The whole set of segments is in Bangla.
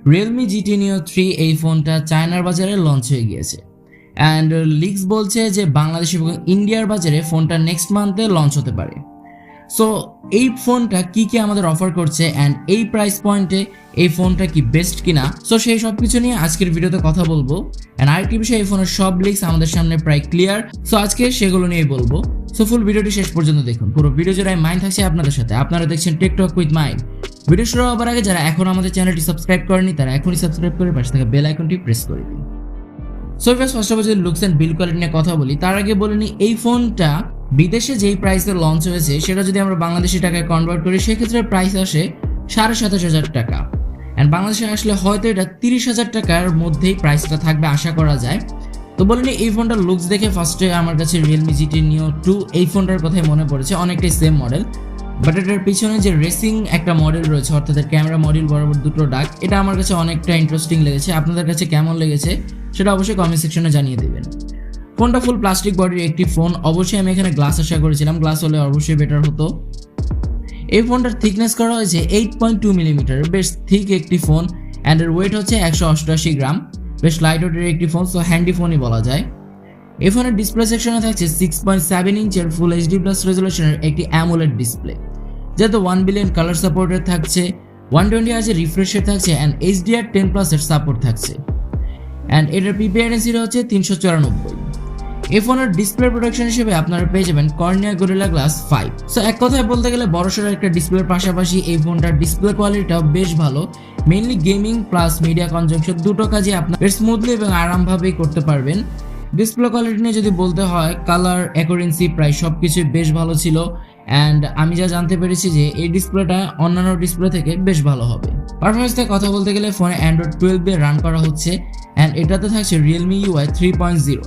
Realme GT Neo 3 এই ফোনটা চায়নার বাজারে লঞ্চ হয়ে গিয়েছে অ্যান্ড লিকস বলছে যে বাংলাদেশ এবং ইন্ডিয়ার বাজারে ফোনটা নেক্সট মান্থে লঞ্চ হতে পারে। সো এই ফোনটা কি আমাদের অফার করছে অ্যান্ড এই প্রাইস পয়েন্টে এই ফোনটা কি বেস্ট কিনা, সো সেই সব কিছু নিয়ে আজকের ভিডিওতে কথা বলবো। অ্যান্ড আরেকটি বিষয়, এই ফোনের সব লিক্স আমাদের সামনে প্রায় ক্লিয়ার, সো আজকে সেগুলো নিয়েই বলবো। সো ফুল ভিডিওটি শেষ পর্যন্ত দেখুন। পুরো ভিডিও জুড়ে মাইন্ড থাকছে আপনাদের সাথে। আপনারা দেখছেন টিকটক উইথ মাইন্ড। ভিডিও শুরু হওয়ার আগে যারা এখন আমাদের চ্যানেলটি সাবস্ক্রাইব করেনি তারা এখনই সাবস্ক্রাইব করে পাশে থাকা বেল আইকনটি প্রেস করে দিন। সো ফার্স্ট অফ অল যদি লুকস অ্যান্ড বিল্ড কোয়ালিটি নিয়ে কথা বলি, তার আগে বলে নিই এই ফোনটা বিদেশে যেই প্রাইসে লঞ্চ হয়েছে সেটা যদি আমরা বাংলাদেশি টাকায় কনভার্ট করি সেক্ষেত্রে প্রাইস আসে 27,500 টাকা। অ্যান্ড বাংলাদেশে আসলে হয়তো এটা 30,000 টাকার মধ্যেই প্রাইসটা থাকবে আশা করা যায়। তো বলে নিই এই ফোনটার লুকস দেখে ফার্স্টে আমার কাছে Realme GT Neo 2 এই ফোনটার কথাই মনে পড়েছে, অনেকটাই সেম মডেল, বাট এটার পিছনে যে রেসিং একটা মডেল রয়েছে অর্থাৎ ক্যামেরা মডিউল বরাবর দুটো ডাক, এটা আমার কাছে অনেকটা ইন্টারেস্টিং লেগেছে। আপনাদের কাছে কেমন লেগেছে সেটা অবশ্যই কমেন্ট সেকশনে জানিয়ে দেবেন। ফোনটা ফুল প্লাস্টিক বডির একটি ফোন, অবশ্যই আমি এখানে গ্লাস আশা করেছিলাম, গ্লাস হলে অবশ্যই বেটার হতো। এই ফোনটার থিকনেস করা হয়েছে 8.2 মিলিমিটার, বেশ থিক একটি ফোন অ্যান্ড এর ওয়েট হচ্ছে 188 গ্রাম, বেশ লাইট ওয়েটের একটি ফোন, সো হ্যান্ডি ফোনই বলা যায়। এই ফোনের ডিসপ্লে সেকশনে থাকছে 6.7 ইঞ্চের ফুল এইচডি প্লাস রেজলিউশনের একটি অ্যামোলেড ডিসপ্লে, যেহেতু 1 বিলিয়ন কালার সাপোর্টের থাকছে, 120 হার্জের রিফ্রেশের থাকছে অ্যান্ড HDR10+ এর সাপোর্ট থাকছে অ্যান্ড এটার PPI হচ্ছে 394। এই ফোনের ডিসপ্লে প্রোটেকশন হিসেবে আপনারা পেয়ে যাবেন কর্নিয়া গরিলা গ্লাস 5। সো এক কথায় বলতে গেলে বড়সড় একটা ডিসপ্লের পাশাপাশি এই ফোনটার ডিসপ্লে কোয়ালিটিটাও বেশ ভালো, mainly gaming plus media consumption দুটো কাজই আপনারা বেশ স্মুথলি এবং আরামভাবেই করতে পারবেন। ডিসপ্লে কোয়ালিটি নিয়ে যদি বলতে হয়, কালার অ্যাকুরেন্সি প্রায় সব কিছুই বেশ ভালো ছিল অ্যান্ড আমি যা জানতে পেরেছি যে এই ডিসপ্লেটা অন্যান্য ডিসপ্লে থেকে বেশ ভালো হবে। পারফরমেন্স থেকে কথা বলতে গেলে ফোনে অ্যান্ড্রয়েড 12 দিয়ে রান করা হচ্ছে অ্যান্ড এটাতে থাকছে Realme UI 3.0।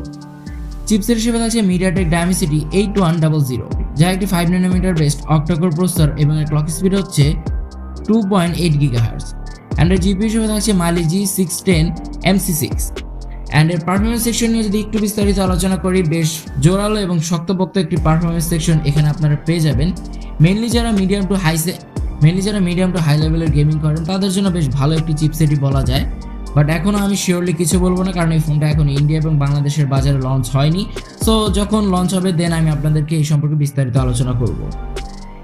চিপসেট হিসেবে থাকছে MediaTek Dimensity 8100, যা একটি 5 nm বেসড অক্টাকোর প্রসেসর এবং এর ক্লক স্পিড হচ্ছে 2.8 GHz অ্যান্ড এর জিপিইউ হিসেবে থাকছে Mali G610 MC6 অ্যান্ড এর পারফরমেন্স সেকশন নিয়ে যদি একটু বিস্তারিত আলোচনা করি, বেশ জোরালো এবং শক্তপোক্ত একটি পারফরমেন্স সেকশন এখানে আপনারা পেয়ে যাবেন। মেইনলি যারা মিডিয়াম টু হাই লেভেলের গেমিং করেন তাদের জন্য বেশ ভালো একটি চিপসেটই বলা যায়, বাট এখনও আমি শিওরলি কিছু বলবো না কারণ এই ফোনটা এখন ইন্ডিয়া এবং বাংলাদেশের বাজারে লঞ্চ হয়নি। সো যখন লঞ্চ হবে দেন আমি আপনাদেরকে এই সম্পর্কে বিস্তারিত আলোচনা করব।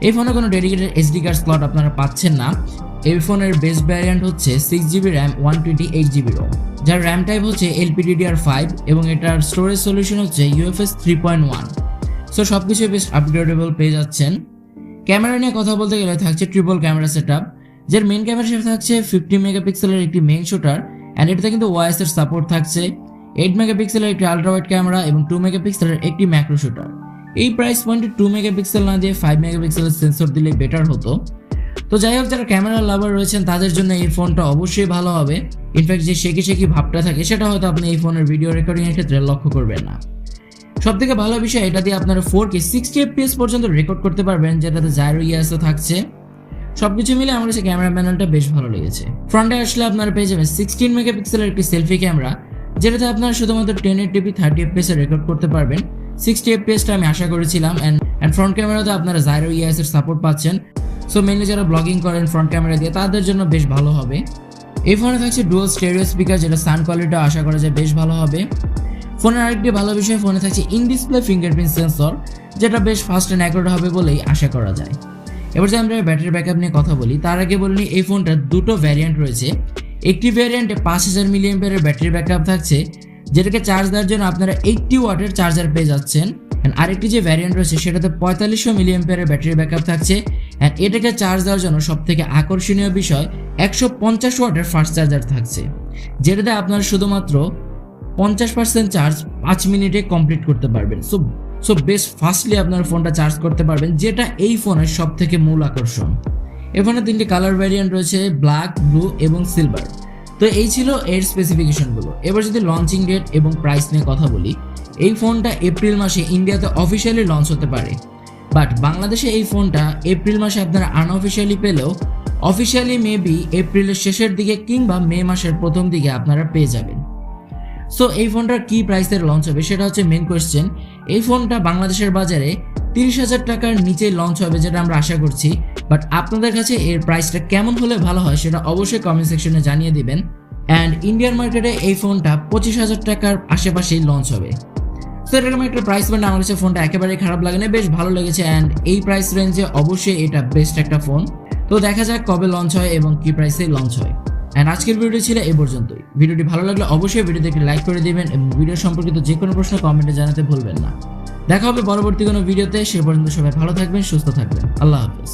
এই ফোনে কোনো ডেডিকেটেড এসডি কার্ড স্লট আপনারা পাচ্ছেন না। এই ফোনের বেস্ট ভ্যারিয়েন্ট হচ্ছে 6GB র্যাম 128GB রোম, যার র্যাম টাইপ হচ্ছে LPDDR5 এবং এটার স্টোরেজ সলিউশন হচ্ছে UFS 3.1। সো সব কিছুই বেশ আপগ্রেডেবল পেয়ে যাচ্ছেন। ক্যামেরা নিয়ে কথা বলতে গেলে থাকছে ট্রিপল ক্যামেরা সেটআপ, যার মেইন ক্যামেরা হিসেবে থাকছে 50 মেগাপিক্সেলের একটি মেইন শুটার অ্যান্ড এটাতে কিন্তু ওআইএস এর সাপোর্ট থাকছে, 8 মেগাপিক্সেলের একটি আলট্রা ওয়াইড ক্যামেরা এবং 2 মেগাপিক্সেলের একটি ম্যাক্রো শুটার। এই প্রাইস পয়েন্টে 2 মেগাপিক্সেল না দিয়ে 5 মেগাপিক্সেলের সেন্সর দিলে বেটার হতো। তো যাই হোক, যারা ক্যামেরা লাভার রয়েছেন তাদের জন্য এই ফোনটা অবশ্যই ভালো হবে। ইনফ্যাক্ট যে শেকি ভাবটা থাকে সেটা হয়তো আপনি এই ফোনের ভিডিও রেকর্ডিং এর ক্ষেত্রে লক্ষ্য করবেন না। সবথেকে ভালো বিষয়, এটা দিয়ে আপনারা 4K 60 FPS পর্যন্ত রেকর্ড করতে পারবেন, যেটাতে জাইরো ইএসও থাকছে। সবকিছু মিলে আমার কাছে ক্যামেরা প্যানেলটা বেশ ভালো লেগেছে। ফ্রন্টে আসলে আপনারা পেয়ে যাবেন 16 মেগাপিক্সেলের একটি সেলফি ক্যামেরা, যেটাতে আপনারা শুধুমাত্র 1080p 30 fps এ রেকর্ড করতে পারবেন। 60 fps টা আমি আশা করেছিলাম অ্যান্ড ফ্রন্ট ক্যামেরাতে আপনারা জাইরো ইএস এর সাপোর্ট পাচ্ছেন। সো মেইনলি যারা ব্লগিং করেন ফ্রন্ট ক্যামেরা দিয়ে তাদের জন্য বেশ ভালো হবে। এই ফোনে থাকছে ডুয়াল স্টেরিও স্পিকার, যেটা সাউন্ড কোয়ালিটিটা আশা করা যায় বেশ ভালো হবে। ফোনের আরেকটি ভালো বিষয়, ফোনে থাকছে ইন ডিসপ্লে ফিঙ্গারপ্রিন্ট সেন্সর, যেটা বেশ ফাস্ট অ্যান্ড অ্যাকুরেট হবে বলেই আশা করা যায়। এবার যদি আমরা ব্যাটারি ব্যাকআপ নিয়ে কথা বলি, তার আগে বলিনি এই ফোনটার দুটো ভ্যারিয়েন্ট রয়েছে। একটি ভ্যারিয়েন্টে 5000 mAh ব্যাটারি ব্যাকআপ থাকছে, যেটাকে চার্জ দেওয়ার জন্য আপনারা 80 ওয়াটের চার্জার পেয়ে যাচ্ছেন। অ্যান্ড আরেকটি যে ভ্যারিয়েন্ট রয়েছে সেটাতে 4500 mAh ব্যাটারি ব্যাকআপ থাকছে অ্যান্ড এটাকে চার্জ দেওয়ার জন্য সবথেকে আকর্ষণীয় বিষয় 150 ওয়াটের ফাস্ট চার্জার থাকছে, যেটাতে আপনারা শুধুমাত্র 50% চার্জ 5 মিনিটে কমপ্লিট করতে পারবেন। সো বেশ ফাস্টলি আপনার ফোনটা চার্জ করতে পারবেন, যেটা এই ফোনের সব থেকে মূল আকর্ষণ। এই ফোনে 3টি কালার ভ্যারিয়েন্ট রয়েছে, ব্ল্যাক, ব্লু এবং সিলভার। তো এই ছিল এর স্পেসিফিকেশনগুলো। এবার যদি লঞ্চিং ডেট এবং প্রাইস নিয়ে কথা বলি, এই ফোনটা এপ্রিল মাসে ইন্ডিয়াতে অফিসিয়ালি লঞ্চ হতে পারে, বাট বাংলাদেশে এই ফোনটা এপ্রিল মাসে আপনারা আনঅফিসিয়ালি পেলেও অফিসিয়ালি মেবি এপ্রিলের শেষের দিকে কিংবা মে মাসের প্রথম দিকে আপনারা পেয়ে যাবেন। সো এই ফোনটার কি প্রাইসের লঞ্চ হবে সেটা হচ্ছে মেন কোয়েশ্চেন। এই ফোনটা বাংলাদেশের বাজারে 30,000 টাকার নিচে লঞ্চ হবে, যেটা আমরা আশা করছি, বাট আপনাদের কাছে এর প্রাইসটা কেমন হলে ভালো হয় সেটা অবশ্যই কমেন্ট সেকশনে জানিয়ে দিবেন। অ্যান্ড ইন্ডিয়ান মার্কেটে এই ফোনটা 25,000 টাকার আশেপাশেই লঞ্চ হবে। তো এরকম একটা প্রাইস পয়েন্ট আমার কাছে ফোনটা একেবারেই খারাপ লাগে না, বেশ ভালো লেগেছে। অ্যান্ড এই প্রাইস রেঞ্জে অবশ্যই এটা বেস্ট একটা ফোন। তো দেখা যাক কবে লঞ্চ হয় এবং কি প্রাইসে লঞ্চ হয়। অ্যান্ড আজকের ভিডিওটি ছিল এই পর্যন্তই। ভিডিওটি ভালো লাগলে অবশ্যই ভিডিওতে একটি লাইক করে দিবেন এবং ভিডিও সম্পর্কিত যে কোনো প্রশ্ন কমেন্টে জানাতে ভুলবেন না। দেখা হবে পরবর্তী কোনো ভিডিওতে। সে পর্যন্ত সবাই ভালো থাকবেন, সুস্থ থাকবেন। আল্লাহ হাফেজ।